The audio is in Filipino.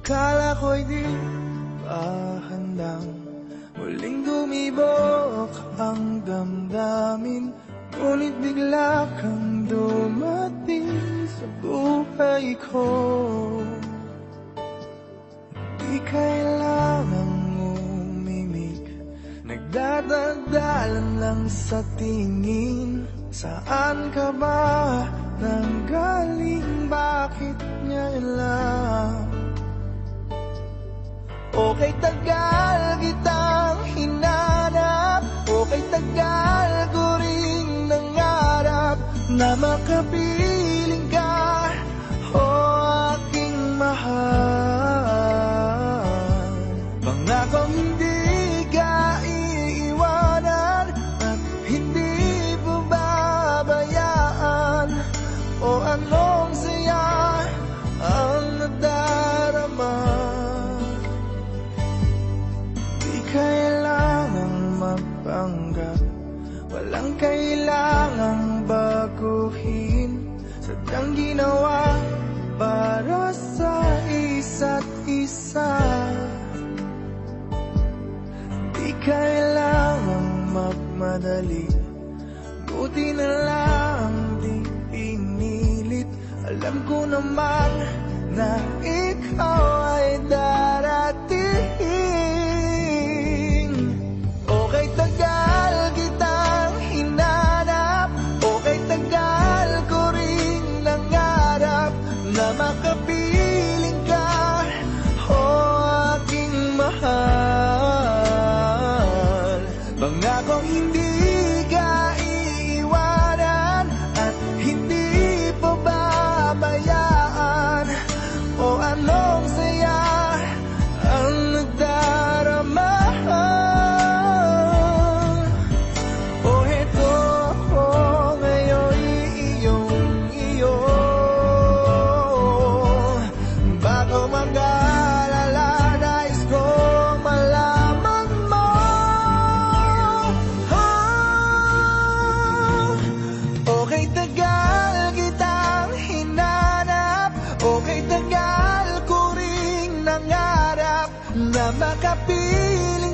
Akala ko'y di pa handang muling dumibok ang damdamin, ngunit bigla kang dumating sa buhay ko. Di kailangang umimik, nagdadagdalan lang sa tingin. Saan ka ba nanggaling? Bakit ngayon lang? Okay, tagal kitang hinanap, okay, tagal ko ring nangarap na makapiling ka, o aking mahal. Pangakong hindi ka iiwanan at hindi pababayaan, o anong saya ang nadarama. Kailangang magpanggap, walang kailangang baguhin, sadyang ginawa para sa isa't isa. Di kailangang magmadali, buti na lang di pinilit. Alam ko naman na ikaw ay darating. Okay, tagal kitang hinanap, okay, tagal ko ring nangarap na makapiling ka, o aking mahal. Pangakong hindi ka iiwanan at hindi pababayaan, o anong saya ang nagdarama. Okay, tagal kitang hinanap, okay, tagal ko ring nangarap na makapiling